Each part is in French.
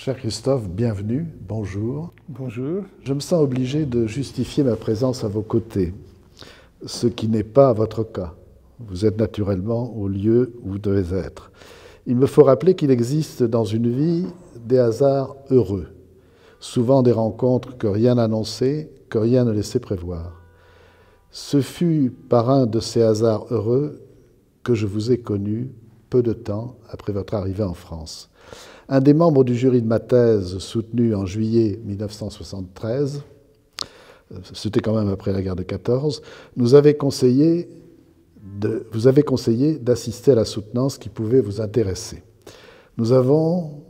Cher Christophe, bienvenue, bonjour. Bonjour. Je me sens obligé de justifier ma présence à vos côtés, ce qui n'est pas votre cas. Vous êtes naturellement au lieu où vous devez être. Il me faut rappeler qu'il existe dans une vie des hasards heureux, souvent des rencontres que rien n'annonçait, que rien ne laissait prévoir. Ce fut par un de ces hasards heureux que je vous ai connu peu de temps après votre arrivée en France. Un des membres du jury de ma thèse, soutenue en juillet 1973, c'était quand même après la guerre de 14, vous avez conseillé d'assister à la soutenance qui pouvait vous intéresser. Nous avons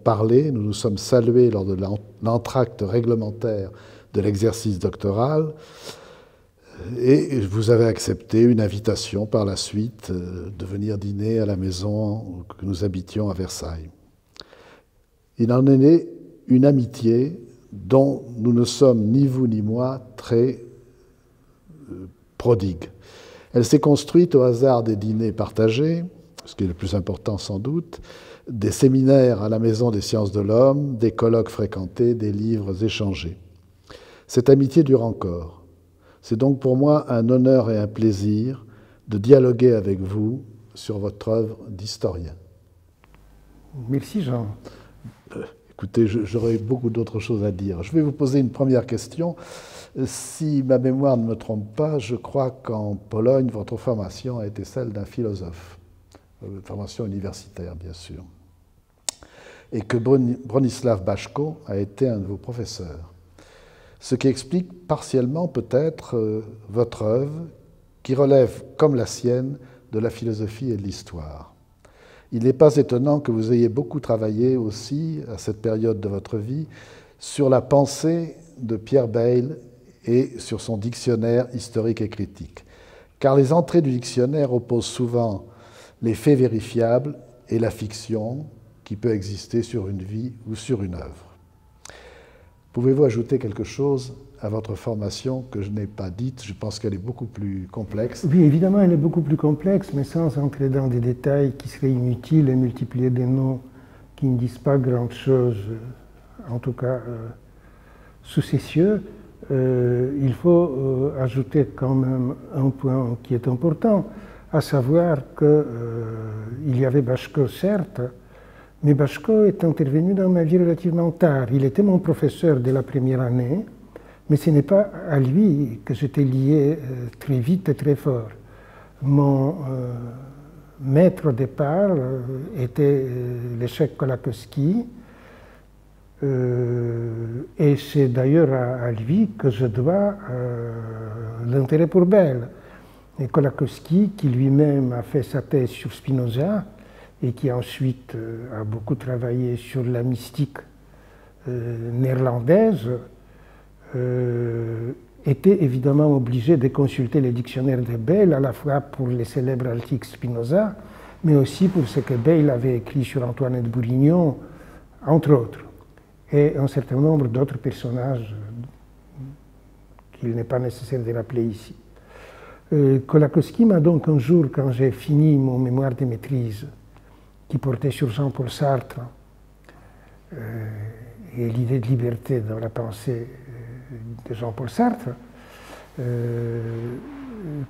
parlé, nous nous sommes salués lors de l'entracte réglementaire de l'exercice doctoral, et vous avez accepté une invitation par la suite de venir dîner à la maison que nous habitions à Versailles. Il en est né une amitié dont nous ne sommes, ni vous ni moi, très prodigues. Elle s'est construite au hasard des dîners partagés, ce qui est le plus important sans doute, des séminaires à la Maison des sciences de l'homme, des colloques fréquentés, des livres échangés. Cette amitié dure encore. C'est donc pour moi un honneur et un plaisir de dialoguer avec vous sur votre œuvre d'historien. Merci Jean. Écoutez, j'aurais beaucoup d'autres choses à dire. Je vais vous poser une première question. Si ma mémoire ne me trompe pas, je crois qu'en Pologne, votre formation a été celle d'un philosophe, formation universitaire bien sûr, et que Bronisław Baszko a été un de vos professeurs. Ce qui explique partiellement peut-être votre œuvre, qui relève, comme la sienne, de la philosophie et de l'histoire. Il n'est pas étonnant que vous ayez beaucoup travaillé aussi, à cette période de votre vie, sur la pensée de Pierre Bayle et sur son dictionnaire historique et critique. Car les entrées du dictionnaire opposent souvent les faits vérifiables et la fiction qui peut exister sur une vie ou sur une œuvre. Pouvez-vous ajouter quelque chose à votre formation que je n'ai pas dite? Je pense qu'elle est beaucoup plus complexe. Oui, évidemment, elle est beaucoup plus complexe, mais sans entrer dans des détails qui seraient inutiles et multiplier des noms qui ne disent pas grand-chose, en tout cas sous ces cieux. Il faut ajouter quand même un point qui est important, à savoir qu'il y avait Baszko, certes, mais Baszko est intervenu dans ma vie relativement tard. Il était mon professeur dès la première année, mais ce n'est pas à lui que j'étais lié très vite et très fort. Mon maître au départ était l'échec Kolakowski, et c'est d'ailleurs à lui que je dois l'intérêt pour Bayle. Et Kolakowski, qui lui-même a fait sa thèse sur Spinoza, et qui ensuite a beaucoup travaillé sur la mystique néerlandaise, était évidemment obligé de consulter les dictionnaires de Bayle, à la fois pour les célèbres articles Spinoza, mais aussi pour ce que Bayle avait écrit sur Antoinette Bourignon, entre autres, et un certain nombre d'autres personnages qu'il n'est pas nécessaire de rappeler ici. Kolakowski m'a donc un jour, quand j'ai fini mon mémoire de maîtrise, qui portait sur Jean-Paul Sartre et l'idée de liberté dans la pensée de Jean-Paul Sartre,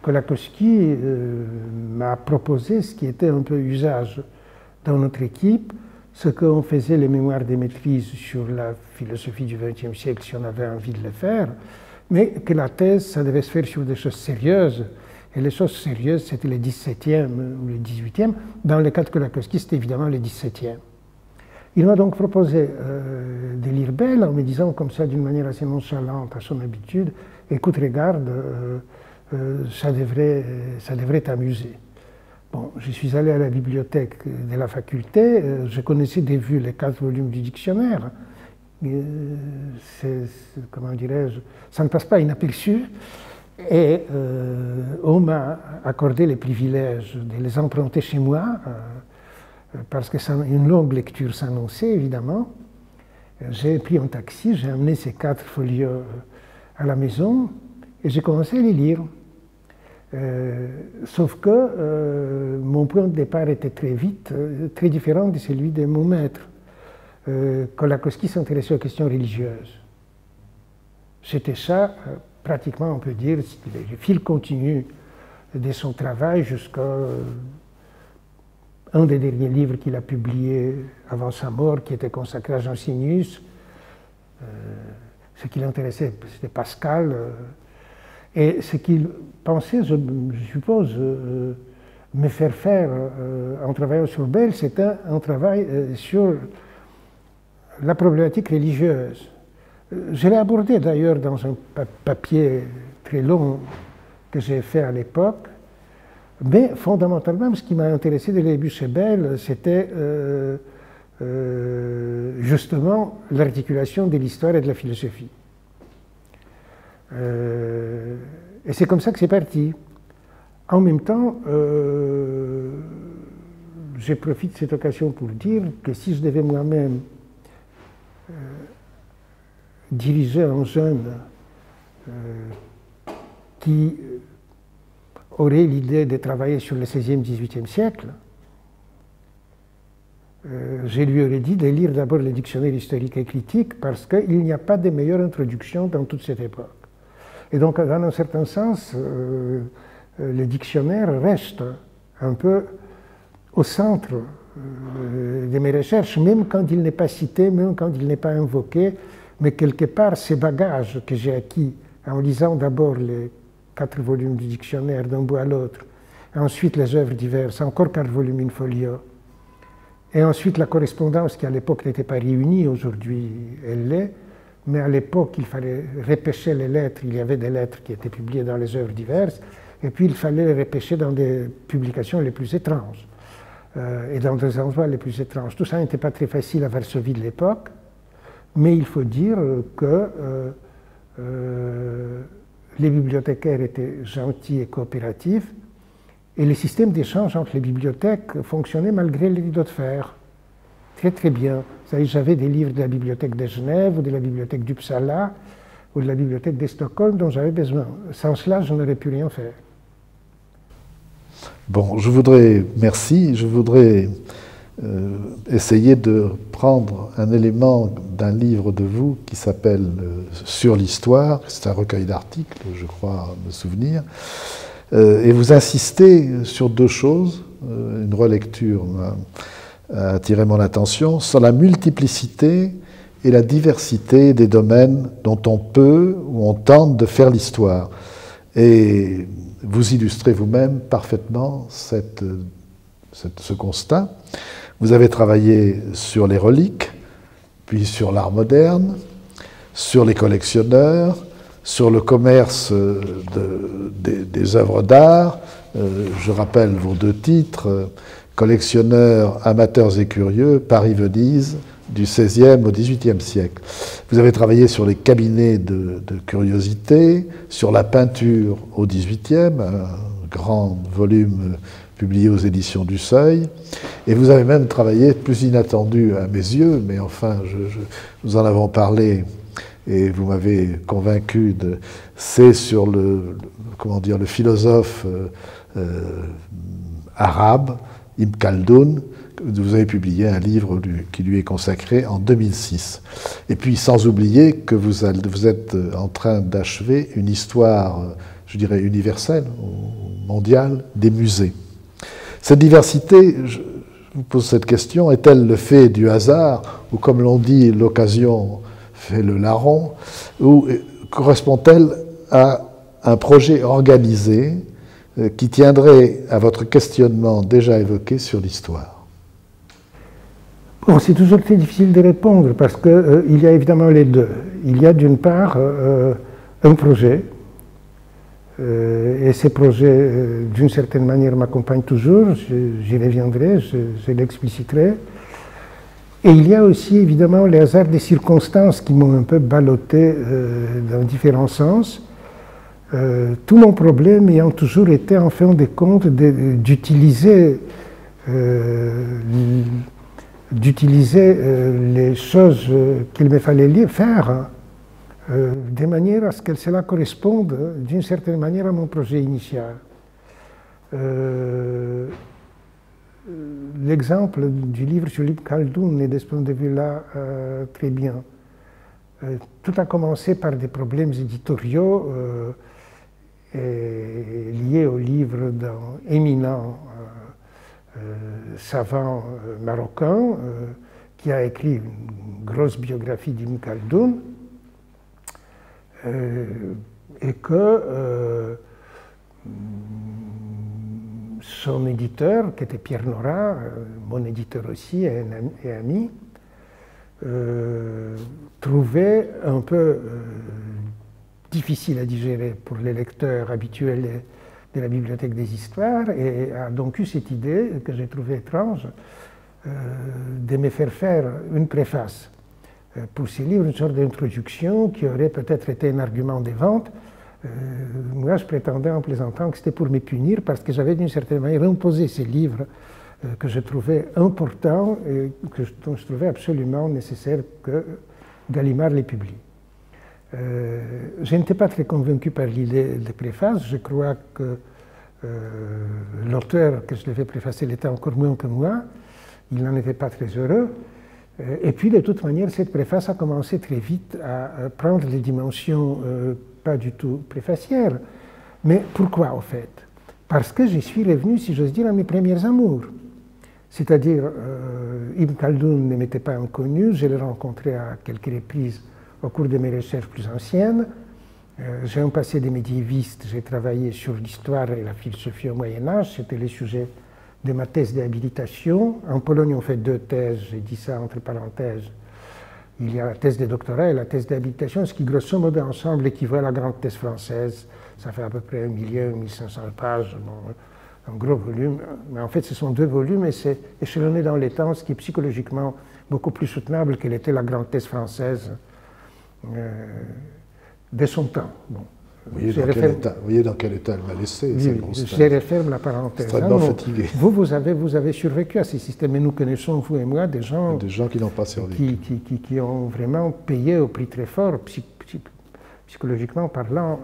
Kolakowski m'a proposé ce qui était un peu usage dans notre équipe, ce qu'on faisait les mémoires de maîtrise sur la philosophie du XXe siècle si on avait envie de le faire, mais que la thèse, ça devait se faire sur des choses sérieuses. Et les choses sérieuses, c'était le XVIIe ou le XVIIIe. Dans le cas de Kolakowski, c'était évidemment le XVIIe. Il m'a donc proposé de lire Bayle en me disant comme ça, d'une manière assez nonchalante à son habitude, « Écoute, regarde, ça devrait t'amuser. » Bon, je suis allé à la bibliothèque de la faculté, je connaissais de vue les 4 volumes du dictionnaire. Comment dirais-je, ça ne passe pas inaperçu. Et on m'a accordé le privilège de les emprunter chez moi, parce que une longue lecture s'annonçait, évidemment. J'ai pris un taxi, j'ai amené ces 4 folios à la maison, et j'ai commencé à les lire. Sauf que mon point de départ était très vite, très différent de celui de mon maître. Kolakowski s'intéressait aux questions religieuses. C'était ça, pratiquement, on peut dire, le fil continu de son travail jusqu'à un des derniers livres qu'il a publié avant sa mort, qui était consacré à Jansenius. Ce qui l'intéressait, c'était Pascal. Et ce qu'il pensait, je suppose, me faire faire en travaillant sur Bell, c'était un travail sur la problématique religieuse. Je l'ai abordé d'ailleurs dans un papier très long que j'ai fait à l'époque, mais fondamentalement, ce qui m'a intéressé dès le début chez Bell, c'était justement l'articulation de l'histoire et de la philosophie. Et c'est comme ça que c'est parti. En même temps, je profite de cette occasion pour dire que si je devais moi-même diriger un jeune qui aurait l'idée de travailler sur le XVIe, XVIIIe siècle, je lui aurais dit de lire d'abord le dictionnaire historique et critique parce qu'il n'y a pas de meilleure introduction dans toute cette époque. Et donc, dans un certain sens, le dictionnaire reste un peu au centre de mes recherches, même quand il n'est pas cité, même quand il n'est pas invoqué, mais quelque part, ces bagages que j'ai acquis en lisant d'abord les 4 volumes du dictionnaire d'un bout à l'autre, ensuite les œuvres diverses, encore 4 volumes in folio, et ensuite la correspondance qui à l'époque n'était pas réunie, aujourd'hui elle l'est, mais à l'époque il fallait repêcher les lettres, il y avait des lettres qui étaient publiées dans les œuvres diverses, et puis il fallait les repêcher dans des publications les plus étranges, et dans des endroits les plus étranges. Tout ça n'était pas très facile à Varsovie de l'époque, mais il faut dire que les bibliothécaires étaient gentils et coopératifs, et le système d'échange entre les bibliothèques fonctionnait malgré les rideaux de fer. Très très bien. J'avais des livres de la bibliothèque de Genève, ou de la bibliothèque d'Uppsala, ou de la bibliothèque de Stockholm dont j'avais besoin. Sans cela, je n'aurais pu rien faire. Bon, merci, je voudrais essayer de prendre un élément d'un livre de vous qui s'appelle Sur l'histoire, c'est un recueil d'articles, je crois me souvenir, et vous insistez sur 2 choses, une relecture a attiré mon attention, sur la multiplicité et la diversité des domaines dont on peut ou on tente de faire l'histoire. Et vous illustrez vous-même parfaitement ce constat. Vous avez travaillé sur les reliques, puis sur l'art moderne, sur les collectionneurs, sur le commerce des œuvres d'art. Je rappelle vos 2 titres, Collectionneurs, amateurs et curieux, Paris-Venise, du XVIe au XVIIIe siècle. Vous avez travaillé sur les cabinets de curiosité, sur la peinture au XVIIIe, un grand volume publié aux éditions du Seuil, et vous avez même travaillé, plus inattendu à mes yeux, mais enfin, nous en avons parlé et vous m'avez convaincu, c'est sur le philosophe arabe, Ibn Khaldoun. Vous avez publié un livre qui lui est consacré en 2006. Et puis, sans oublier que vous êtes en train d'achever une histoire, je dirais, universelle, mondiale, des musées. Cette diversité, je vous pose cette question, est-elle le fait du hasard, ou comme l'on dit, l'occasion fait le larron, ou correspond-elle à un projet organisé qui tiendrait à votre questionnement déjà évoqué sur l'histoire? Bon, c'est toujours très difficile de répondre parce qu'il y a évidemment les 2. Il y a d'une part un projet, et ces projets, d'une certaine manière, m'accompagnent toujours, j'y reviendrai, je l'expliciterai. Et il y a aussi évidemment les hasards des circonstances qui m'ont un peu ballotté dans différents sens. Tout mon problème ayant toujours été, en fin de compte, d'utiliser les choses qu'il me fallait faire de manière à ce que cela corresponde d'une certaine manière à mon projet initial. l'exemple du livre sur Ibn Khaldoun est de ce point de vue-là très bien. Tout a commencé par des problèmes éditoriaux liés au livre d'un éminent savant marocain qui a écrit une grosse biographie d'Ibn Khaldoun et que son éditeur, qui était Pierre Nora, mon éditeur aussi et ami, trouvait un peu difficile à digérer pour les lecteurs habituels de la Bibliothèque des Histoires et a donc eu cette idée, que j'ai trouvée étrange, de me faire une préface pour ces livres, une sorte d'introduction qui aurait peut-être été un argument de vente. Moi, je prétendais en plaisantant que c'était pour me punir parce que j'avais d'une certaine manière imposé ces livres que je trouvais importants et dont je trouvais absolument nécessaire que Gallimard les publie. Je n'étais pas très convaincu par l'idée de préface. Je crois que l'auteur que je devais préfacer l'était encore moins que moi. Il n'en était pas très heureux. Et puis, de toute manière, cette préface a commencé très vite à prendre des dimensions pas du tout préfacières. Mais pourquoi, au fait? Parce que j'y suis revenu, si j'ose dire, à mes premiers amours. C'est-à-dire, Ibn Khaldoun ne m'était pas inconnu, je l'ai rencontré à quelques reprises au cours de mes recherches plus anciennes. J'ai un passé de médiéviste, j'ai travaillé sur l'histoire et la philosophie au Moyen-Âge, c'était le sujet de ma thèse d'habilitation. En Pologne, on fait deux thèses, j'ai dit ça entre parenthèses. Il y a la thèse de doctorat et la thèse d'habilitation, ce qui, grosso modo, ensemble équivaut à la grande thèse française. Ça fait à peu près 1 1500 pages, bon, un gros volume. Mais en fait, ce sont deux volumes et c'est échelonné dans les temps, ce qui est psychologiquement beaucoup plus soutenable qu'elle était la grande thèse française de son temps. Bon. Vous voyez dans quel état elle m'a laissé. Oui, je referme la parenthèse. Extrêmement fatigué. Vous avez survécu à ces systèmes, mais nous connaissons, vous et moi, des gens qui n'ont pas survécu. Qui ont vraiment payé au prix très fort, psychologiquement parlant,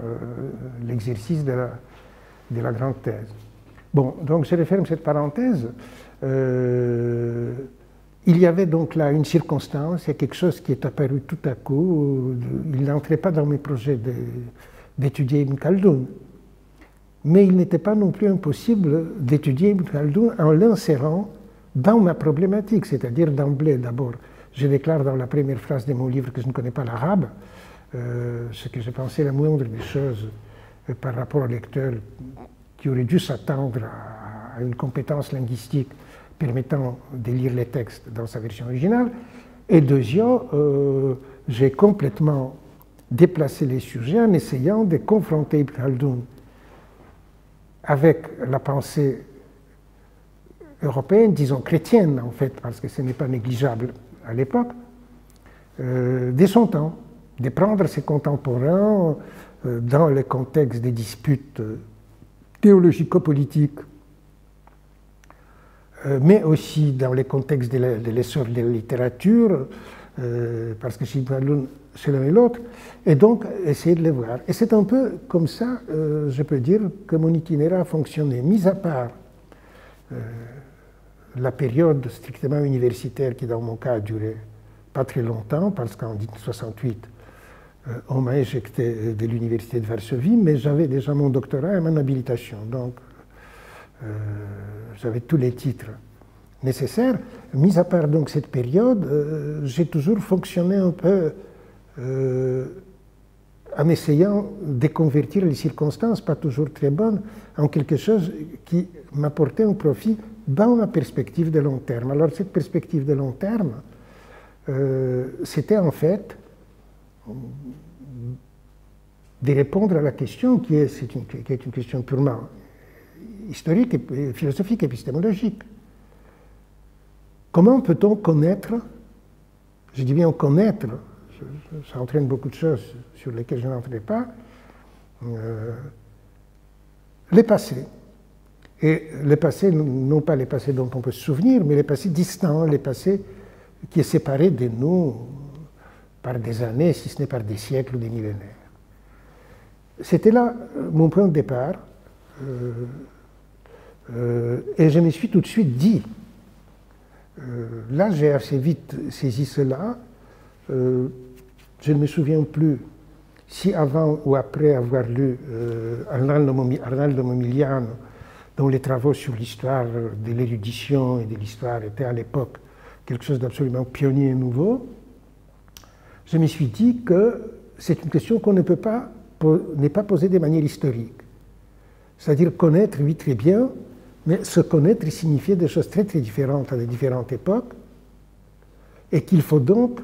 l'exercice de la grande thèse. Bon, donc je referme cette parenthèse. Il y avait donc là une circonstance, il y a quelque chose qui est apparu tout à coup. Il n'entrait pas dans mes projets d'étudier Ibn Khaldoun. Mais il n'était pas non plus impossible d'étudier Ibn Khaldoun en l'insérant dans ma problématique, c'est-à-dire d'emblée d'abord. Je déclare dans la première phrase de mon livre que je ne connais pas l'arabe, ce que j'ai pensé la moindre des choses par rapport au lecteur qui aurait dû s'attendre à une compétence linguistique permettant de lire les textes dans sa version originale. Et deuxièmement, j'ai complètement déplacer les sujets en essayant de confronter Ibn Khaldoun avec la pensée européenne, disons chrétienne en fait, parce que ce n'est pas négligeable à l'époque, de son temps, de prendre ses contemporains dans le contexte des disputes théologico-politiques, mais aussi dans le contexte de l'essor de la littérature, parce que chez Ibn Khaldoun, c'est l'un et l'autre, et donc essayer de les voir. Et c'est un peu comme ça, je peux dire, que mon itinéraire a fonctionné, mis à part la période strictement universitaire qui, dans mon cas, a duré pas très longtemps, parce qu'en 1968, on m'a éjecté de l'université de Varsovie, mais j'avais déjà mon doctorat et mon habilitation, donc j'avais tous les titres nécessaires. Mis à part donc cette période, j'ai toujours fonctionné un peu en essayant de convertir les circonstances, pas toujours très bonnes, en quelque chose qui m'apportait un profit dans ma perspective de long terme. Alors cette perspective de long terme, c'était en fait de répondre à la question qui est une question purement historique, et philosophique, épistémologique. Comment peut-on connaître, je dis bien connaître, ça entraîne beaucoup de choses sur lesquelles je n'entrerai pas, les passés. Et les passés, non pas les passés dont on peut se souvenir, mais les passés distants, les passés qui est séparé de nous par des années, si ce n'est par des siècles ou des millénaires. C'était là mon point de départ. Et je me suis tout de suite dit, là j'ai assez vite saisi cela, je ne me souviens plus si avant ou après avoir lu Arnaldo Momigliano, dont les travaux sur l'histoire de l'érudition et de l'histoire étaient à l'époque quelque chose d'absolument pionnier et nouveau, je me suis dit que c'est une question qu'on n'est pas posée de manière historique. C'est-à-dire connaître, oui, très bien, mais se connaître signifiait des choses très très différentes à des différentes époques, et qu'il faut donc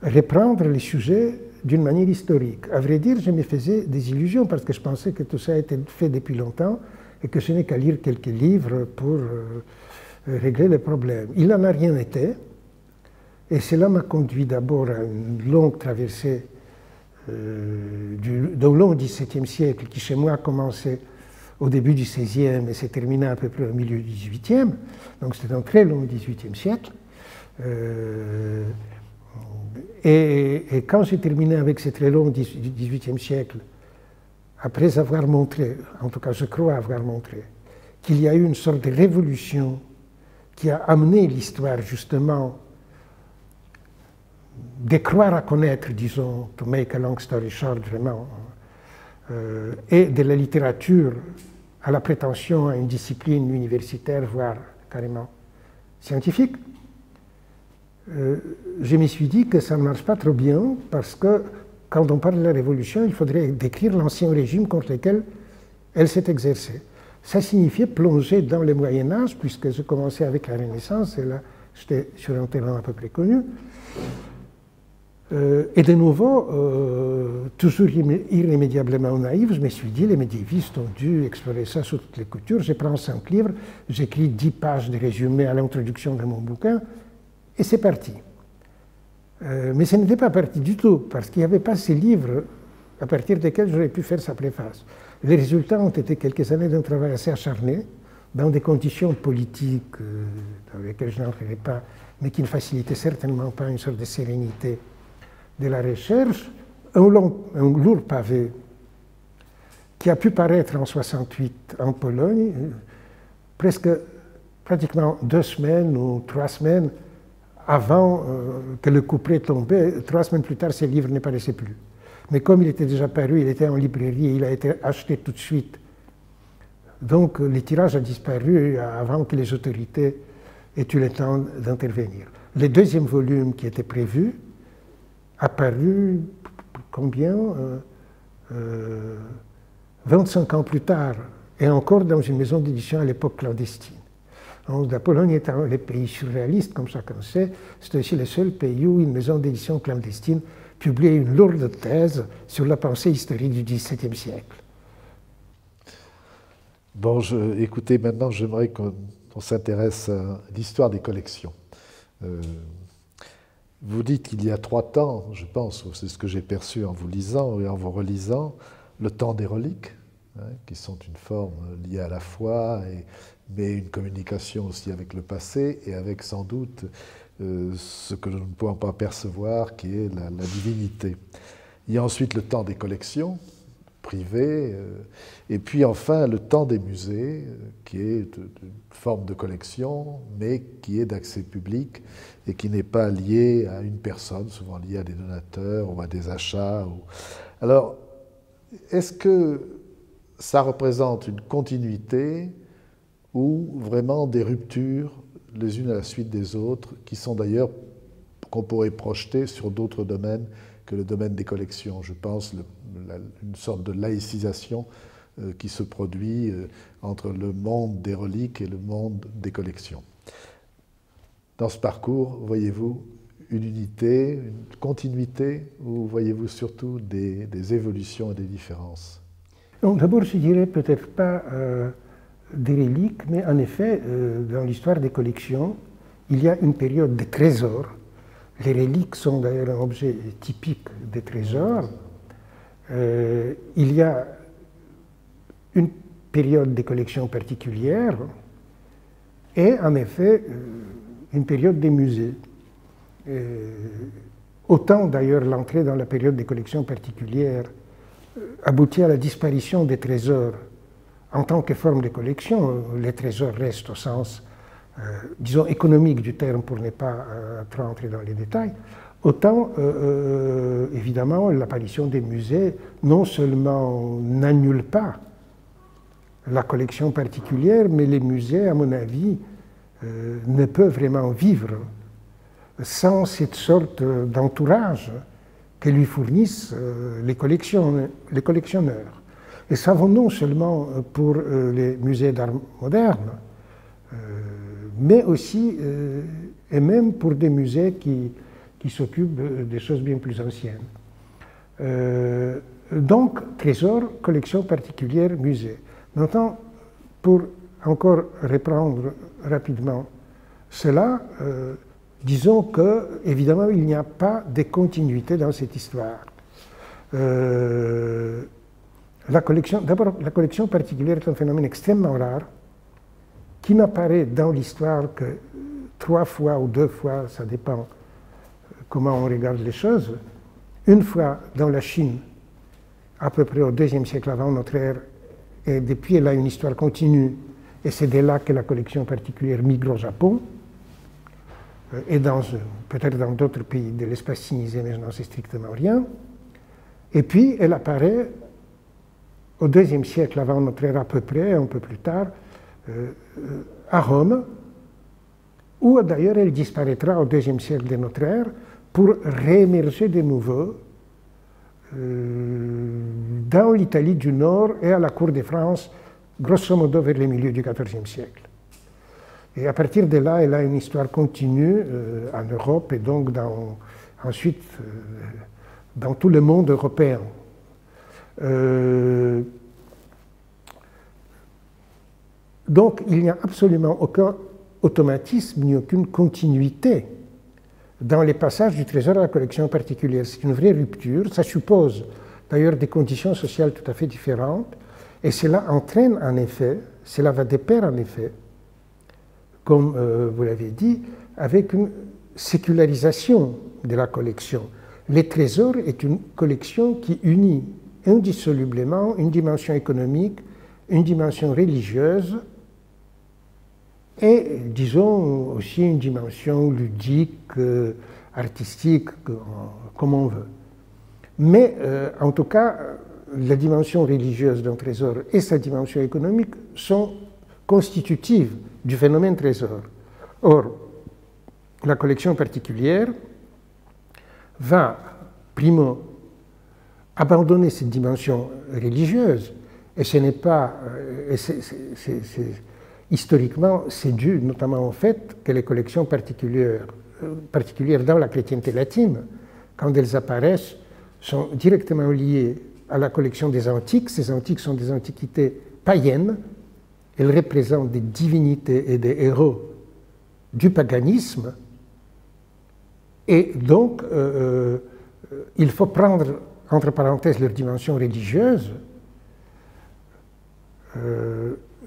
reprendre les sujets d'une manière historique. À vrai dire, je me faisais des illusions parce que je pensais que tout ça a été fait depuis longtemps et que ce n'est qu'à lire quelques livres pour régler les problèmes. Il n'en a rien été, et cela m'a conduit d'abord à une longue traversée d'un long XVIIe siècle qui chez moi a commencé au début du XVIe et s'est terminé à peu près au milieu du XVIIIe, donc c'était un très long XVIIIe siècle. Et quand j'ai terminé avec ce très long XVIIIe siècle, après avoir montré, en tout cas je crois avoir montré, qu'il y a eu une sorte de révolution qui a amené l'histoire justement de croire à connaître, disons, to make a long story short vraiment, et de la littérature à la prétention à une discipline universitaire, voire carrément scientifique, je me suis dit que ça ne marche pas trop bien parce que quand on parle de la Révolution, il faudrait décrire l'ancien régime contre lequel elle s'est exercée. Ça signifiait plonger dans le Moyen-Âge, puisque je commençais avec la Renaissance, et là j'étais sur un terrain à peu près connu. Et de nouveau, toujours irrémédiablement naïf, je me suis dit, les médiévistes ont dû explorer ça sous toutes les coutures. Je prends 5 livres, j'écris 10 pages de résumé à l'introduction de mon bouquin, et c'est parti. Mais ce n'était pas parti du tout, parce qu'il n'y avait pas ces livres à partir desquels j'aurais pu faire sa préface. Les résultats ont été quelques années d'un travail assez acharné, dans des conditions politiques dans lesquelles je n'entrerai pas, mais qui ne facilitaient certainement pas une sorte de sérénité de la recherche, un lourd pavé qui a pu paraître en 1968 en Pologne, pratiquement 2 semaines ou 3 semaines avant que le couperet tombait. 3 semaines plus tard, ce livre ne paraissait plus. Mais comme il était déjà paru, il était en librairie, il a été acheté tout de suite. Donc le tirage a disparu avant que les autorités aient eu le temps d'intervenir. Le 2e volume qui était prévu a paru, combien 25 ans plus tard, et encore dans une maison d'édition à l'époque clandestine. Donc, la Pologne étant le pays surréaliste, comme chacun sait, c'est aussi le seul pays où une maison d'édition clandestine publiait une lourde thèse sur la pensée historique du XVIIe siècle. Bon, écoutez, maintenant j'aimerais qu'on s'intéresse à l'histoire des collections. Vous dites qu'il y a 3 temps, je pense, c'est ce que j'ai perçu en vous lisant et en vous relisant, le temps des reliques, hein, qui sont une forme liée à la foi, mais une communication aussi avec le passé et avec sans doute ce que nous ne pouvons pas percevoir, qui est la divinité. Il y a ensuite le temps des collections privées, et puis enfin le temps des musées, qui est une forme de collection, mais qui est d'accès public et qui n'est pas lié à une personne, souvent lié à des donateurs ou à des achats. Alors, est-ce que ça représente une continuité ou vraiment des ruptures les unes à la suite des autres, qui sont d'ailleurs, qu'on pourrait projeter sur d'autres domaines que le domaine des collections? Je pense une sorte de laïcisation qui se produit entre le monde des reliques et le monde des collections. Dans ce parcours, voyez-vous une unité, une continuité, ou voyez-vous surtout des évolutions et des différences? D'abord, je dirais peut-être pas des reliques, mais en effet, dans l'histoire des collections, il y a une période de trésors. Les reliques sont d'ailleurs un objet typique des trésors. Il y a une période de collections particulières et en effet une période des musées. Autant d'ailleurs l'entrée dans la période des collections particulières aboutit à la disparition des trésors en tant que forme de collection, les trésors restent au sens, disons, économique du terme pour ne pas trop entrer dans les détails, autant, évidemment, l'apparition des musées non seulement n'annule pas la collection particulière, mais les musées, à mon avis, ne peuvent vraiment vivre sans cette sorte d'entourage que lui fournissent les collectionneurs. Et ça vaut non seulement pour les musées d'art moderne, mais aussi et même pour des musées qui s'occupent des choses bien plus anciennes. Donc, trésor, collection particulière, musée. Maintenant, pour encore reprendre rapidement cela, disons que, évidemment, il n'y a pas de continuité dans cette histoire. D'abord, la collection particulière est un phénomène extrêmement rare qui n'apparaît dans l'histoire que 3 fois ou 2 fois, ça dépend comment on regarde les choses. Une fois dans la Chine, à peu près au IIe siècle avant notre ère, et depuis elle a une histoire continue, et c'est de là que la collection particulière migre au Japon, et peut-être dans d'autres pays de l'espace sinisé, mais je n'en sais strictement rien. Et puis elle apparaît au IIe siècle avant notre ère à peu près, un peu plus tard, à Rome, où d'ailleurs elle disparaîtra au IIe siècle de notre ère pour réémerger de nouveau dans l'Italie du Nord et à la cour de France, grosso modo vers le milieu du XIVe siècle. Et à partir de là, elle a une histoire continue en Europe et donc ensuite dans tout le monde européen. Donc il n'y a absolument aucun automatisme ni aucune continuité dans les passages du trésor à la collection particulière. C'est une vraie rupture. Ça suppose d'ailleurs des conditions sociales tout à fait différentes. Et cela entraîne en effet, cela va de pair en effet, comme vous l'avez dit, avec une sécularisation de la collection. Les trésors est une collection qui unit indissolublement une dimension économique, une dimension religieuse et, disons, aussi une dimension ludique, artistique, comme on veut. Mais, en tout cas, la dimension religieuse d'un trésor et sa dimension économique sont constitutives du phénomène trésor. Or, la collection particulière va, primo, abandonner cette dimension religieuse, et ce n'est pas... historiquement, c'est dû notamment au fait que les collections particulières dans la chrétienté latine, quand elles apparaissent, sont directement liées à la collection des antiques. Ces antiques sont des antiquités païennes. Elles représentent des divinités et des héros du paganisme. Et donc, il faut prendre, entre parenthèses, leur dimension religieuse,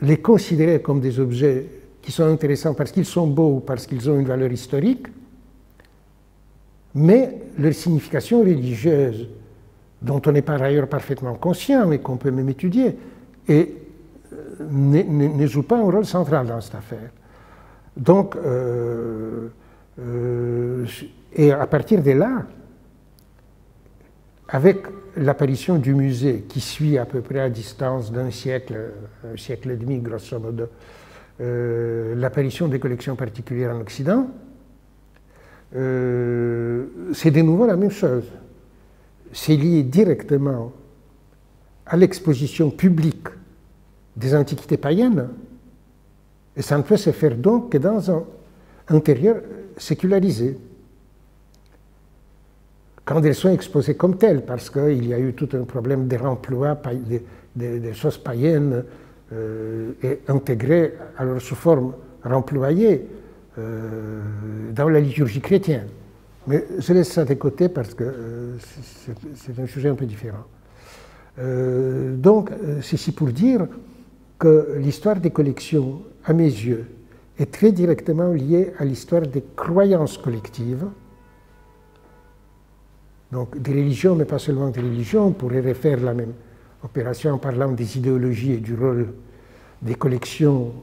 les considérer comme des objets qui sont intéressants parce qu'ils sont beaux ou parce qu'ils ont une valeur historique, mais leur signification religieuse, dont on est par ailleurs parfaitement conscient et qu'on peut même étudier, ne joue pas un rôle central dans cette affaire. Donc, et à partir de là, avec l'apparition du musée qui suit à peu près à distance d'un siècle, un siècle et demi grosso modo, l'apparition des collections particulières en Occident, c'est de nouveau la même chose. C'est lié directement à l'exposition publique des antiquités païennes, et ça ne peut se faire donc que dans un intérieur sécularisé. Quand elles sont exposées comme telles, parce qu'il y a eu tout un problème de remploi des choses païennes et intégrées alors sous forme remployée dans la liturgie chrétienne. Mais je laisse ça de côté parce que c'est un sujet un peu différent. Donc, ceci pour dire que l'histoire des collections, à mes yeux, est très directement liée à l'histoire des croyances collectives. Donc des religions, mais pas seulement des religions, on pourrait refaire la même opération en parlant des idéologies et du rôle des collections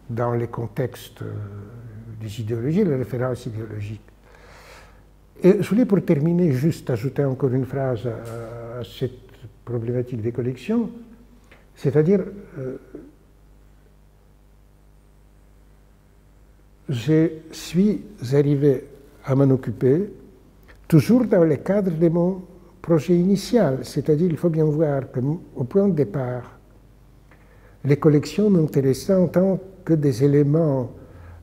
dans les contextes des idéologies, les références idéologiques. Et je voulais pour terminer juste ajouter encore une phrase à cette problématique des collections, c'est-à-dire je suis arrivé à m'en occuper toujours dans le cadre de mon projet initial, c'est-à-dire il faut bien voir qu'au point de départ, les collections m'intéressaient en tant que des éléments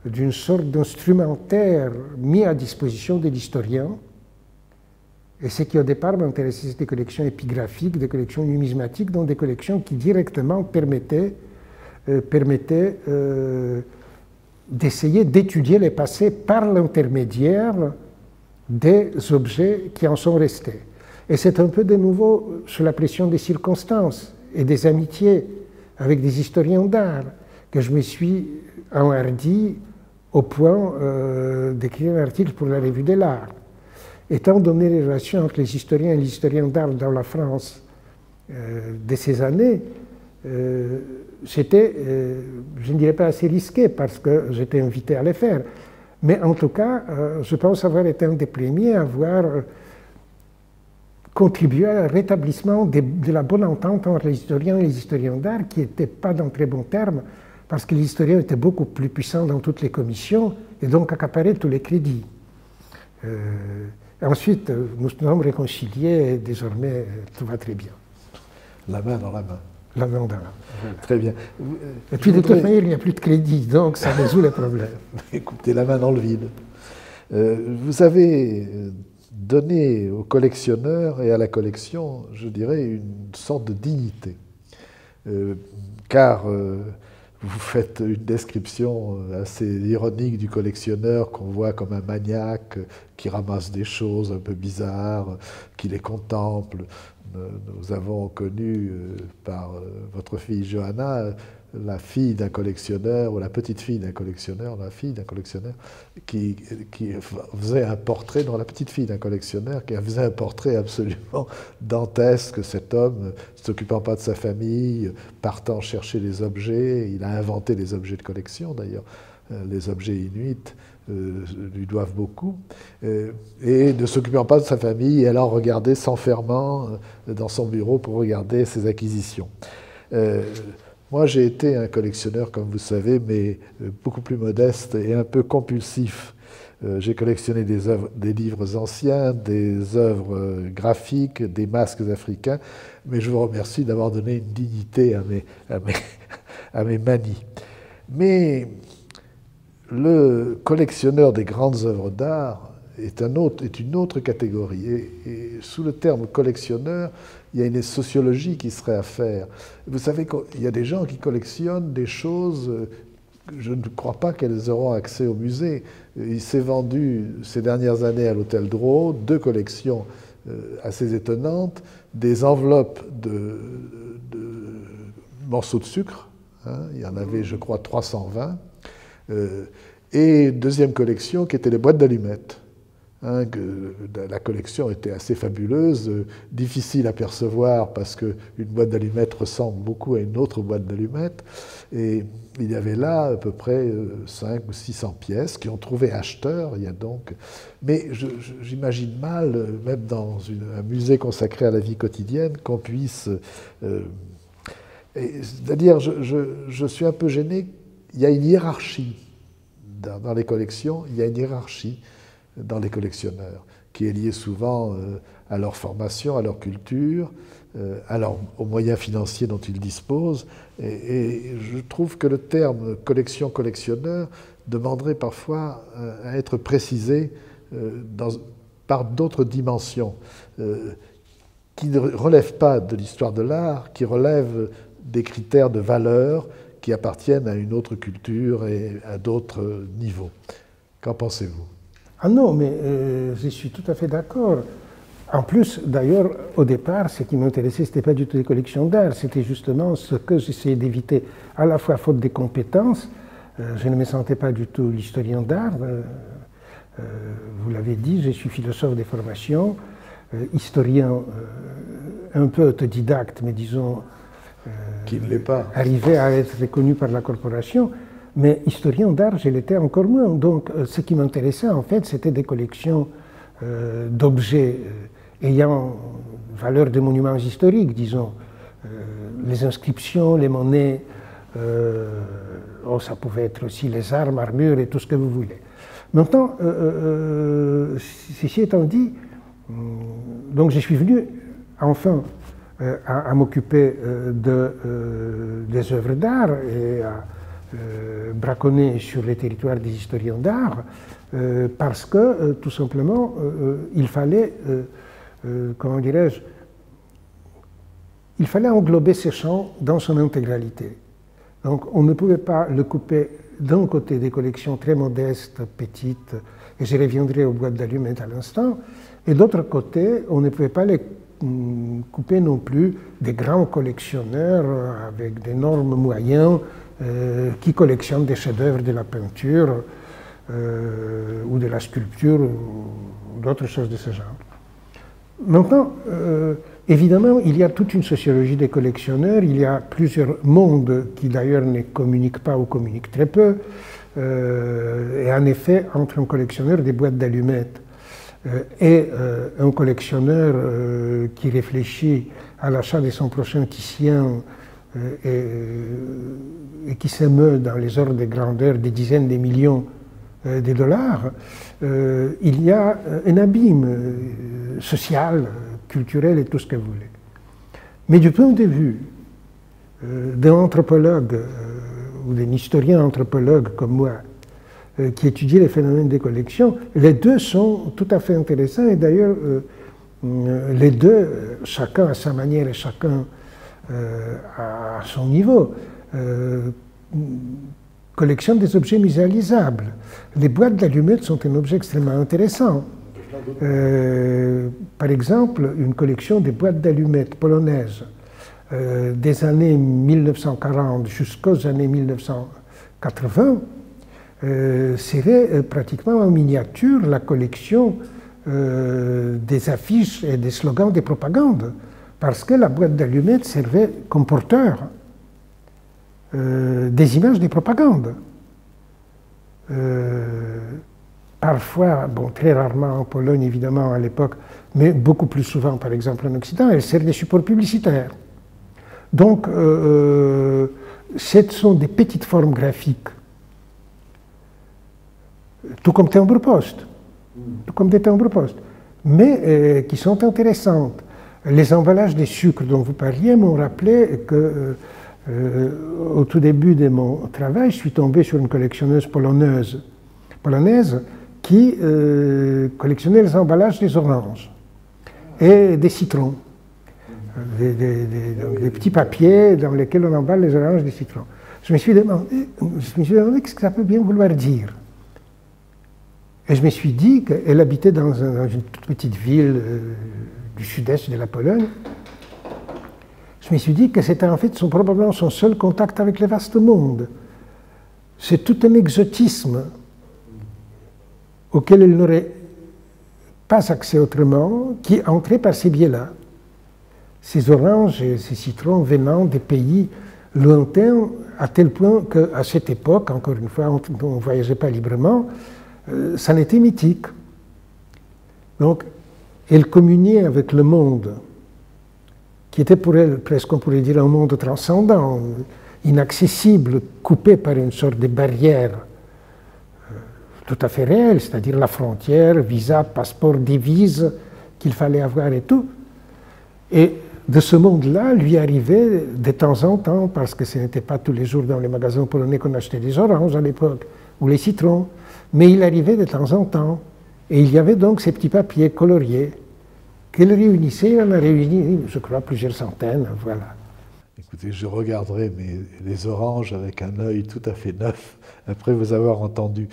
d'une sorte d'instrumentaire mis à disposition de l'historien. Et ce qui au départ m'intéressait, c'était des collections épigraphiques, des collections numismatiques, donc des collections qui directement permettaient d'essayer d'étudier le passé par l'intermédiaire des objets qui en sont restés. Et c'est un peu de nouveau sous la pression des circonstances et des amitiés avec des historiens d'art que je me suis enhardi au point d'écrire un article pour la Revue de l'Art. Étant donné les relations entre les historiens et les historiens d'art dans la France de ces années, c'était, je ne dirais pas assez risqué parce que j'étais invité à le faire, mais en tout cas, je pense avoir été un des premiers à avoir contribué au rétablissement de la bonne entente entre les historiens et les historiens d'art, qui n'était pas dans très bons termes, parce que les historiens étaient beaucoup plus puissants dans toutes les commissions et donc accaparaient tous les crédits. Ensuite, nous nous sommes réconciliés et désormais tout va très bien. La main dans la main. La main dans la main. Très bien. Et puis de toute manière, il n'y a plus de crédit, donc ça résout les problèmes. Écoutez, la main dans le vide. Vous avez donné aux collectionneurs et à la collection, je dirais, une sorte de dignité. Car vous faites une description assez ironique du collectionneur qu'on voit comme un maniaque qui ramasse des choses un peu bizarres, qui les contemple. Nous avons connu par votre fille Johanna la fille d'un collectionneur, ou la petite-fille d'un collectionneur, la fille d'un collectionneur, qui faisait un portrait, non, la petite-fille d'un collectionneur, qui faisait un portrait absolument dantesque, cet homme, ne s'occupant pas de sa famille, partant chercher les objets. Il a inventé les objets de collection, d'ailleurs, les objets inuits lui doivent beaucoup, et ne s'occupant pas de sa famille, et allant regarder s'enfermant dans son bureau pour regarder ses acquisitions. Moi, j'ai été un collectionneur, comme vous savez, mais beaucoup plus modeste et un peu compulsif. J'ai collectionné des livres anciens, des œuvres graphiques, des masques africains, mais je vous remercie d'avoir donné une dignité à mes manies. Mais le collectionneur des grandes œuvres d'art est une autre catégorie. Et sous le terme collectionneur, il y a une sociologie qui serait à faire. Vous savez qu'il y a des gens qui collectionnent des choses, je ne crois pas qu'elles auront accès au musée. Il s'est vendu ces dernières années à l'Hôtel Drouot 2 collections assez étonnantes, des enveloppes de morceaux de sucre, hein, il y en avait je crois 320, et deuxième collection qui était les boîtes d'allumettes. Hein, la collection était assez fabuleuse, difficile à percevoir parce qu'une boîte d'allumettes ressemble beaucoup à une autre boîte d'allumettes. Et il y avait là à peu près 500 ou 600 pièces qui ont trouvé acheteurs. Il y a donc... Mais j'imagine mal, même dans un musée consacré à la vie quotidienne, qu'on puisse... C'est-à-dire, je suis un peu gêné. Il y a une hiérarchie dans les collections, il y a une hiérarchie dans les collectionneurs, qui est liée souvent à leur formation, à leur culture, aux moyens financiers dont ils disposent. Et je trouve que le terme collection-collectionneur demanderait parfois à être précisé par d'autres dimensions, qui ne relèvent pas de l'histoire de l'art, qui relèvent des critères de valeur qui appartiennent à une autre culture et à d'autres niveaux. Qu'en pensez-vous ? Ah non, mais je suis tout à fait d'accord. En plus, d'ailleurs, au départ, ce qui m'intéressait, ce n'était pas du tout les collections d'art, c'était justement ce que j'essayais d'éviter, à la fois faute des compétences. Je ne me sentais pas du tout l'historien d'art. Vous l'avez dit, je suis philosophe de formation, historien un peu autodidacte, mais disons qui ne l'est pas, arrivé à être reconnu par la corporation. Mais historien d'art, je l'étais encore moins. Donc, ce qui m'intéressait, en fait, c'était des collections d'objets ayant valeur de monuments historiques, disons. Les inscriptions, les monnaies, ça pouvait être aussi les armes, armures et tout ce que vous voulez. Maintenant, ceci étant dit, donc je suis venu enfin à m'occuper des œuvres d'art et à braconner sur les territoires des historiens d'art parce que tout simplement il fallait, comment dirais-je, il fallait englober ces champs dans son intégralité. Donc on ne pouvait pas le couper d'un côté des collections très modestes, petites, et je reviendrai aux boîtes d'allumettes à l'instant, et d'autre côté, on ne pouvait pas les couper non plus des grands collectionneurs avec d'énormes moyens qui collectionnent des chefs-d'œuvre de la peinture ou de la sculpture ou d'autres choses de ce genre. Maintenant, évidemment, il y a toute une sociologie des collectionneurs, il y a plusieurs mondes qui d'ailleurs ne communiquent pas ou communiquent très peu. Et en effet, entre un collectionneur des boîtes d'allumettes et un collectionneur qui réfléchit à l'achat de son prochain Titien et qui s'émeut dans les ordres de grandeur des dizaines de millions de dollars, il y a un abîme social, culturel et tout ce que vous voulez. Mais du point de vue d'un anthropologue ou d'un historien anthropologue comme moi, qui étudie les phénomènes des collections, les deux sont tout à fait intéressants et d'ailleurs les deux, chacun à sa manière et chacun à son niveau, collectionnent des objets muséalisables. Les boîtes d'allumettes sont un objet extrêmement intéressant. Par exemple, une collection des boîtes d'allumettes polonaises des années 1940 jusqu'aux années 1980 serait pratiquement en miniature la collection des affiches et des slogans des propagandes, parce que la boîte d'allumettes servait comme porteur des images des propagandes. Parfois, bon, très rarement en Pologne évidemment à l'époque, mais beaucoup plus souvent par exemple en Occident, elle sert des supports publicitaires. Donc, ce sont des petites formes graphiques, tout comme timbre-poste, tout comme des timbres-poste, mais qui sont intéressantes. Les emballages des sucres dont vous parliez m'ont rappelé que au tout début de mon travail, je suis tombé sur une collectionneuse polonaise qui collectionnait les emballages des oranges et des citrons, des petits papiers dans lesquels on emballe les oranges et des citrons. Je me suis demandé ce que ça peut bien vouloir dire. Et je me suis dit qu'elle habitait dans une toute petite ville du sud-est de la Pologne. Je me suis dit que c'était en fait probablement son seul contact avec le vaste monde. C'est tout un exotisme auquel elle n'aurait pas accès autrement, qui entrait par ces biais-là. Ces oranges et ces citrons venant des pays lointains, à tel point qu'à cette époque, encore une fois, on ne voyageait pas librement, ça en était mythique. Donc, elle communiait avec le monde, qui était pour elle presque, on pourrait dire, un monde transcendant, inaccessible, coupé par une sorte de barrière tout à fait réelle, c'est-à-dire la frontière, visa, passeport, devise qu'il fallait avoir et tout. Et de ce monde-là, lui arrivait de temps en temps, parce que ce n'était pas tous les jours dans les magasins polonais qu'on achetait des oranges à l'époque, ou les citrons, mais il arrivait de temps en temps. Et il y avait donc ces petits papiers coloriés qu'elle réunissait, il en a réuni, je crois, plusieurs centaines, voilà. Écoutez, je regarderai les oranges avec un œil tout à fait neuf, après vous avoir entendu.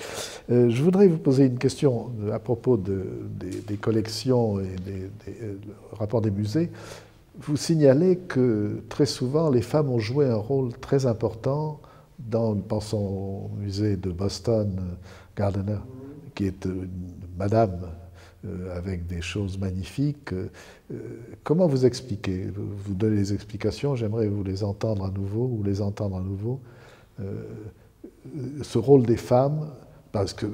Je voudrais vous poser une question à propos des collections et des rapports des musées. Vous signalez que très souvent, les femmes ont joué un rôle très important pensons au musée de Boston, Gardner, qui est une madame avec des choses magnifiques. Comment vous expliquez? Vous donnez des explications, j'aimerais vous les entendre à nouveau, ou les entendre à nouveau. Ce rôle des femmes, parce qu'il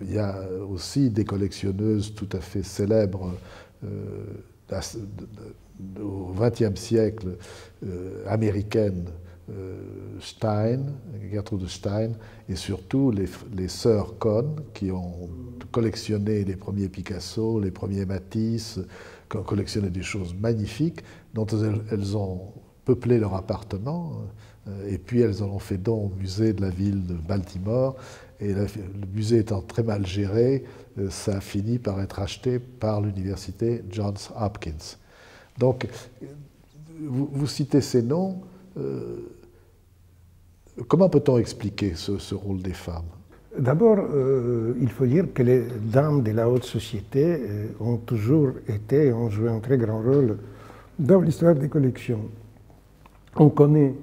y a aussi des collectionneuses tout à fait célèbres au XXe siècle, américaines, Stein, Gertrude Stein, et surtout les sœurs Kohn, qui ont collectionné les premiers Picasso, les premiers Matisse, qui ont collectionné des choses magnifiques, dont elles ont peuplé leur appartement, et puis elles en ont fait don au musée de la ville de Baltimore, et le musée étant très mal géré, ça a fini par être acheté par l'université Johns Hopkins. Donc, vous citez ces noms. Comment peut-on expliquer ce rôle des femmes? D'abord, il faut dire que les dames de la haute société ont toujours été et ont joué un très grand rôle dans l'histoire des collections. On connaît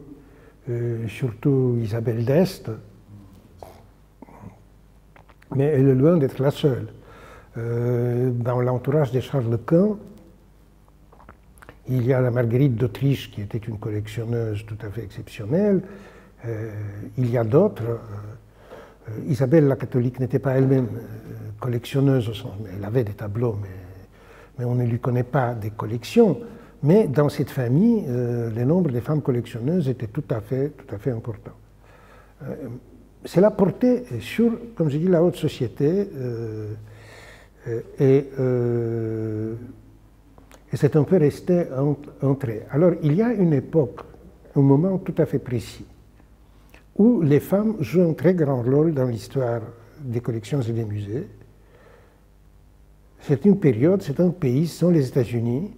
surtout Isabelle d'Este, mais elle est loin d'être la seule. Dans l'entourage de Charles Quint, il y a la Marguerite d'Autriche qui était une collectionneuse tout à fait exceptionnelle. Il y a d'autres. Isabelle la catholique n'était pas elle-même collectionneuse au sens, elle avait des tableaux, mais on ne lui connaît pas des collections. Mais dans cette famille, le nombre de femmes collectionneuses était tout à fait important. Cela portait sur, comme je dis, la haute société et c'est un peu resté un trait. Alors, il y a une époque, un moment tout à fait précis, où les femmes jouent un très grand rôle dans l'histoire des collections et des musées. C'est une période, c'est un pays, ce sont les États-Unis,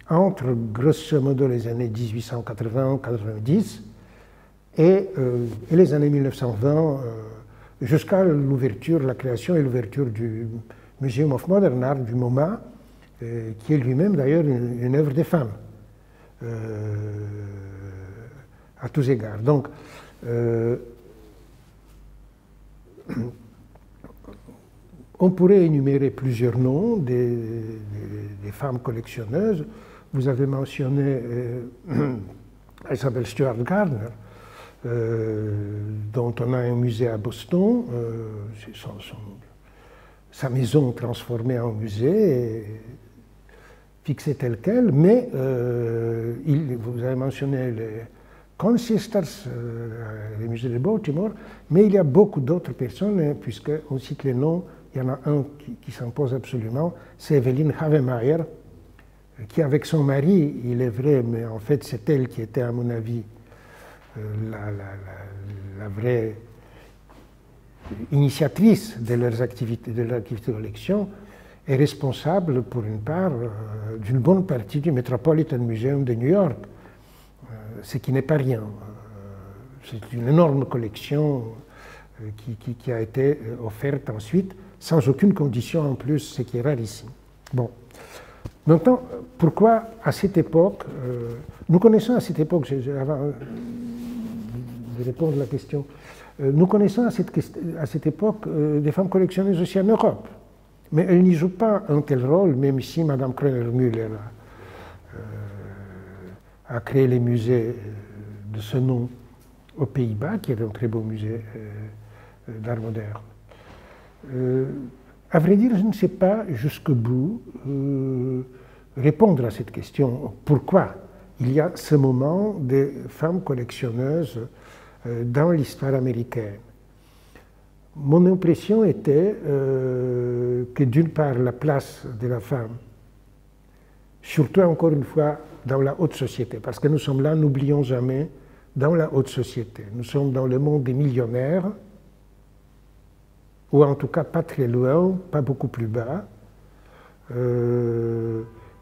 entre grosso modo les années 1880-90 et les années 1920, jusqu'à l'ouverture, la création et l'ouverture du Museum of Modern Art du MoMA, qui est lui-même d'ailleurs une œuvre des femmes, à tous égards. Donc, on pourrait énumérer plusieurs noms des femmes collectionneuses. Vous avez mentionné Isabelle Stewart Gardner, dont on a un musée à Boston, sa maison transformée en musée, et fixée telle qu'elle, mais vous avez mentionné les Consisters, les musées de Baltimore, mais il y a beaucoup d'autres personnes, puisqu'on cite les noms. Il y en a un qui s'impose absolument, c'est Evelyn Havemeyer, qui avec son mari, il est vrai, mais en fait c'est elle qui était à mon avis la vraie initiatrice de leurs activités, de l'activité de collection, est responsable pour une part d'une bonne partie du Metropolitan Museum de New York, ce qui n'est pas rien. C'est une énorme collection qui a été offerte ensuite sans aucune condition en plus, ce qui est rarissime. Bon. Maintenant, pourquoi à cette époque, nous connaissons à cette époque, avant de répondre à la question, nous connaissons à cette époque des femmes collectionneuses aussi en Europe, mais elles n'y jouent pas un tel rôle, même si Mme Kroener-Müller a créé les musées de ce nom aux Pays-Bas, qui est un très beau musée d'art moderne. À vrai dire, je ne sais pas jusqu'au bout répondre à cette question. Pourquoi il y a ce moment des femmes collectionneuses dans l'histoire américaine? Mon impression était que d'une part, la place de la femme, surtout encore une fois dans la haute société, parce que nous sommes là, n'oublions jamais, dans la haute société. Nous sommes dans le monde des millionnaires, ou en tout cas pas très loin, pas beaucoup plus bas.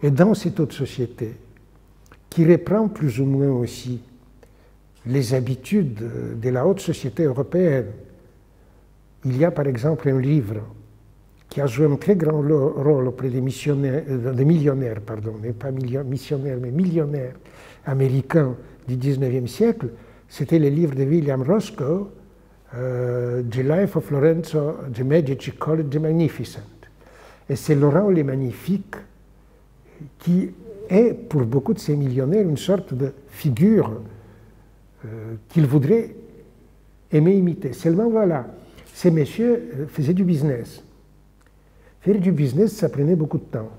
Et dans cette haute société, qui reprend plus ou moins aussi les habitudes de la haute société européenne, il y a par exemple un livre qui a joué un très grand rôle auprès des millionnaires, pardon, mais pas missionnaires, mais millionnaires américains du XIXe siècle, c'était le livre de William Roscoe, The Life of Lorenzo de' Medici, called the Magnificent. Et c'est Laurent le Magnifique qui est, pour beaucoup de ces millionnaires, une sorte de figure qu'ils voudraient aimer imiter. Seulement voilà, ces messieurs faisaient du business. Faire du business, ça prenait beaucoup de temps.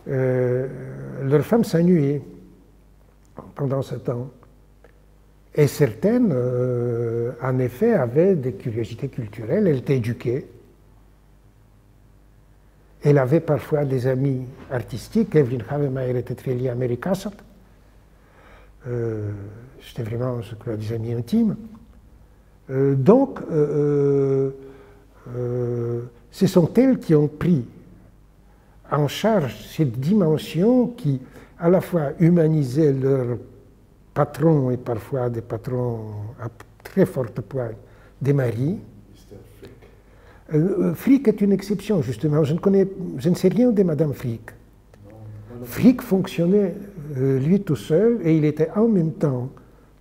Leurs femmes s'ennuyaient pendant ce temps. Et certaines, en effet, avaient des curiosités culturelles, elles étaient éduquées. Elle avait parfois des amis artistiques. Evelyn Havemeyer était très liée à Mary Cassatt. C'était vraiment, je crois, des amis intimes. Donc, ce sont elles qui ont pris en charge cette dimension qui, à la fois, humanisait leurs patrons, et parfois des patrons à très forte poigne, des maris. Frick est une exception, justement. Je ne sais rien de Madame Frick. Frick fonctionnait, lui tout seul, et il était en même temps,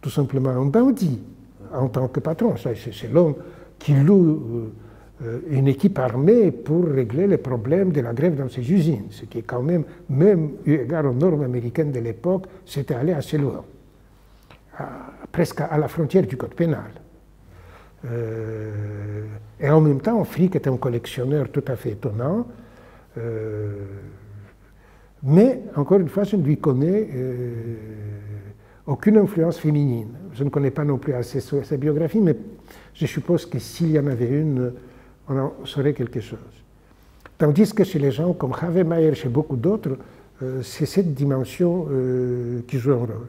tout simplement, un bandit en tant que patron. C'est l'homme qui loue une équipe armée pour régler les problèmes de la grève dans ses usines, ce qui est quand même eu égard aux normes américaines de l'époque, c'était allé assez loin, presque à la frontière du code pénal. Et en même temps, Frick était un collectionneur tout à fait étonnant, mais encore une fois, je ne lui connais aucune influence féminine. Je ne connais pas non plus assez sa biographie, mais je suppose que s'il y en avait une, on en saurait quelque chose. Tandis que chez les gens comme Havemeyer, chez beaucoup d'autres, c'est cette dimension qui joue un rôle.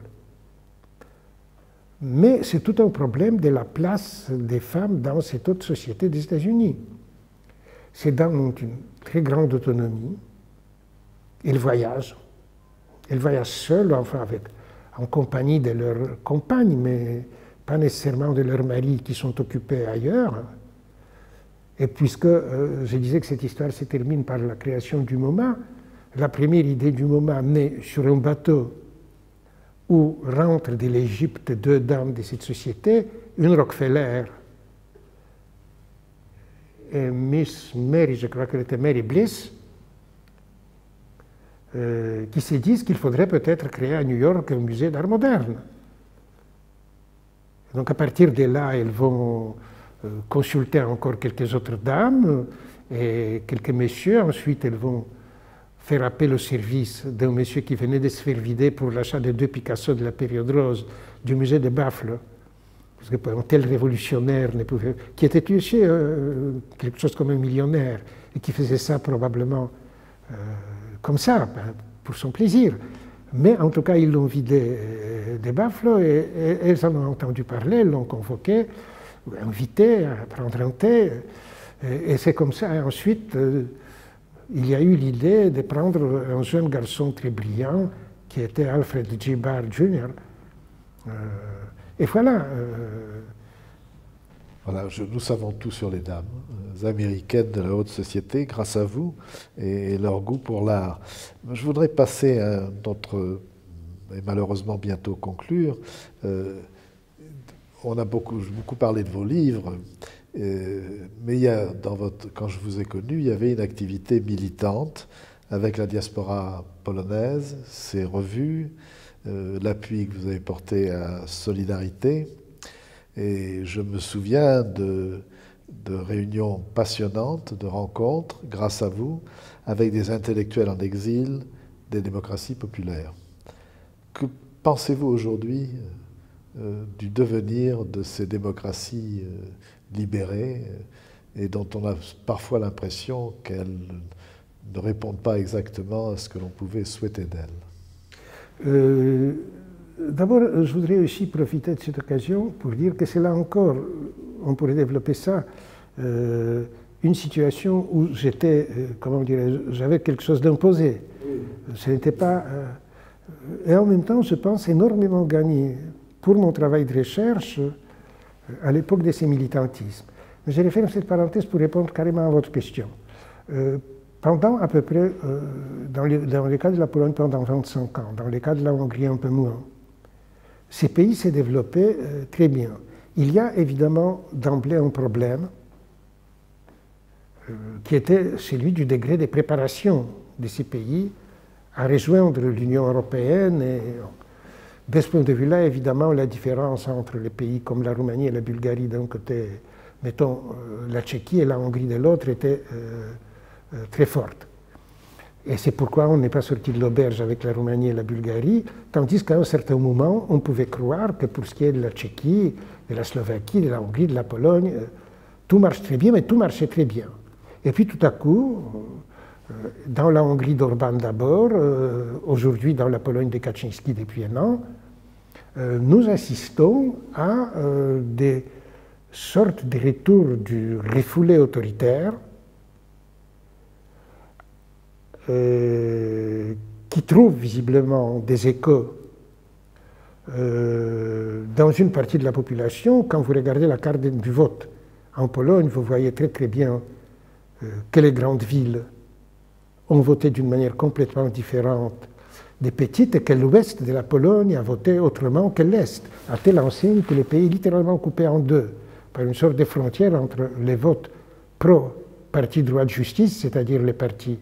Mais c'est tout un problème de la place des femmes dans cette autre société des États-Unis. Ces dames ont une très grande autonomie. Elles voyagent seules, enfin en compagnie de leurs compagnes, mais pas nécessairement de leurs maris qui sont occupés ailleurs. Et puisque je disais que cette histoire se termine par la création du MoMA, la première idée du MoMA naît sur un bateau où rentrent de l'Égypte deux dames de cette société, une Rockefeller et Miss Mary, je crois qu'elle était Mary Bliss, qui se disent qu'il faudrait peut-être créer à New York un musée d'art moderne. Donc à partir de là, elles vont consulter encore quelques autres dames et quelques messieurs. Ensuite, elles vont faire appel au service d'un monsieur qui venait de se faire vider pour l'achat de 2 Picasso de la période rose du musée de Buffalo. Parce qu'un tel révolutionnaire ne pouvait, qui était aussi quelque chose comme un millionnaire et qui faisait ça probablement comme ça, pour son plaisir. Mais en tout cas, ils l'ont vidé de Buffalo et elles en ont entendu parler, l'ont convoqué, invité à prendre un thé. Et c'est comme ça. Et ensuite, il y a eu l'idée de prendre un jeune garçon très brillant qui était Alfred G. Barr Jr. Et voilà. Voilà, nous savons tout sur les dames américaines de la haute société, grâce à vous et leur goût pour l'art. Je voudrais passer à notre, et malheureusement bientôt conclure. On a beaucoup parlé de vos livres, mais il y a, quand je vous ai connu, il y avait une activité militante avec la diaspora polonaise, ses revues, l'appui que vous avez porté à Solidarité. Et je me souviens de réunions passionnantes, de rencontres, grâce à vous, avec des intellectuels en exil, des démocraties populaires. Que pensez-vous aujourd'hui du devenir de ces démocraties libérées et dont on a parfois l'impression qu'elles ne répondent pas exactement à ce que l'on pouvait souhaiter d'elles? D'abord, je voudrais aussi profiter de cette occasion pour dire que c'est là encore, on pourrait développer ça, une situation où j'étais, comment dirais-je, j'avais quelque chose d'imposé. Ce n'était pas... et en même temps, je pense énormément gagné pour mon travail de recherche à l'époque de ces militantismes. Mais je referme cette parenthèse pour répondre carrément à votre question. Pendant à peu près, dans le cas de la Pologne, pendant 25 ans, dans le cas de la Hongrie, un peu moins, ces pays s'est développé très bien. Il y a évidemment d'emblée un problème qui était celui du degré de préparation de ces pays à rejoindre l'Union européenne. Et de ce point de vue-là, évidemment, la différence entre les pays comme la Roumanie et la Bulgarie d'un côté, mettons la Tchéquie et la Hongrie de l'autre, était très forte. Et c'est pourquoi on n'est pas sorti de l'auberge avec la Roumanie et la Bulgarie, tandis qu'à un certain moment, on pouvait croire que pour ce qui est de la Tchéquie, de la Slovaquie, de la Hongrie, de la Pologne, tout marche très bien, mais tout marchait très bien. Et puis tout à coup, dans la Hongrie d'Orban d'abord, aujourd'hui dans la Pologne de Kaczynski depuis un an, nous assistons à des sortes de retours du refoulé autoritaire qui trouve visiblement des échos dans une partie de la population. Quand vous regardez la carte du vote en Pologne, vous voyez très très bien que les grandes villes ont voté d'une manière complètement différente des petites et que l'ouest de la Pologne a voté autrement que l'est, à telle enseigne que le pays est littéralement coupé en deux par une sorte de frontière entre les votes pro-parti droit de justice, c'est-à-dire les partis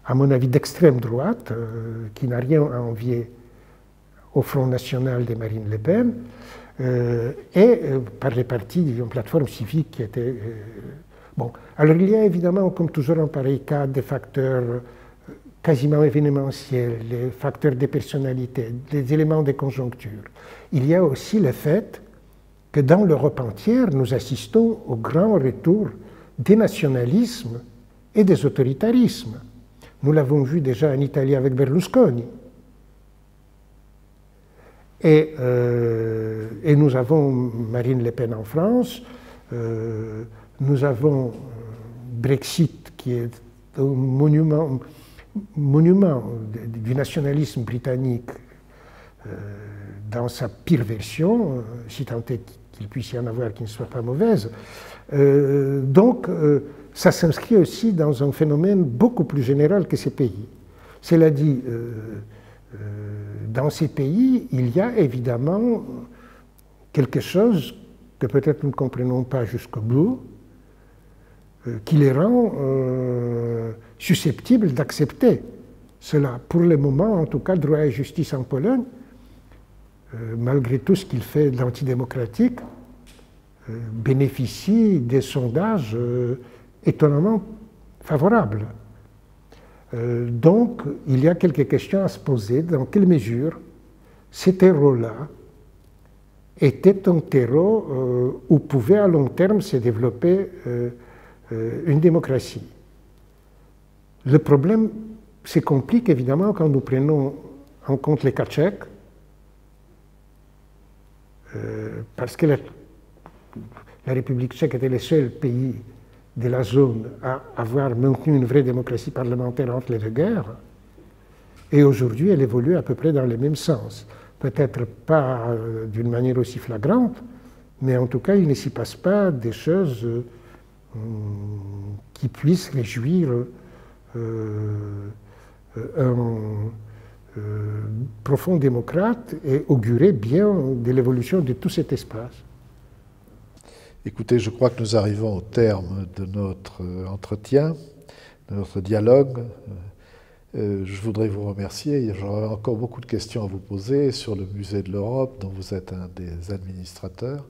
à mon avis, d'extrême droite, qui n'a rien à envier au Front National de Marine Le Pen, et par les partis, disons, plateforme civique qui étaient... bon. Alors il y a évidemment, comme toujours en pareil cas, des facteurs quasiment événementiels, les facteurs de personnalité, des éléments de conjoncture. Il y a aussi le fait que dans l'Europe entière, nous assistons au grand retour des nationalismes et des autoritarismes. Nous l'avons vu déjà en Italie avec Berlusconi. Et nous avons Marine Le Pen en France, nous avons Brexit qui est un monument du nationalisme britannique dans sa pire version, si tant est qu'il puisse y en avoir qui ne soit pas mauvaise. Donc, ça s'inscrit aussi dans un phénomène beaucoup plus général que ces pays. Cela dit, dans ces pays, il y a évidemment quelque chose que peut-être nous ne comprenons pas jusqu'au bout, qui les rend susceptibles d'accepter cela. Pour le moment, en tout cas, Droit et Justice en Pologne, malgré tout ce qu'il fait d'antidémocratique, bénéficie des sondages étonnamment favorables. Donc, il y a quelques questions à se poser. Dans quelle mesure ces terreaux-là étaient un terreau où pouvait à long terme se développer une démocratie? Le problème se complique évidemment quand nous prenons en compte les cas tchèques, parce que la République tchèque était le seul pays de la zone à avoir maintenu une vraie démocratie parlementaire entre les deux guerres, et aujourd'hui elle évolue à peu près dans le même sens. Peut-être pas d'une manière aussi flagrante, mais en tout cas il ne s'y passe pas des choses qui puissent réjouir un profond démocrate et augurer bien de l'évolution de tout cet espace. Écoutez, je crois que nous arrivons au terme de notre entretien, de notre dialogue. Je voudrais vous remercier. J'aurais encore beaucoup de questions à vous poser sur le Musée de l'Europe, dont vous êtes un des administrateurs,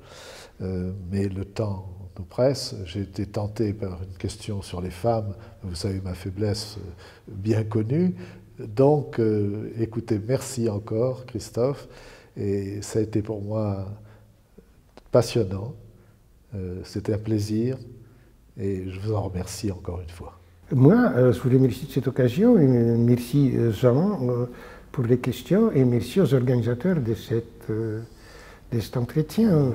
mais le temps nous presse. J'ai été tenté par une question sur les femmes. Vous savez, ma faiblesse bien connue. Donc, écoutez, merci encore, Christophe. Et ça a été pour moi passionnant. C'était un plaisir et je vous en remercie encore une fois. Moi, je vous remercie de cette occasion et merci Jean pour les questions et merci aux organisateurs de cet entretien.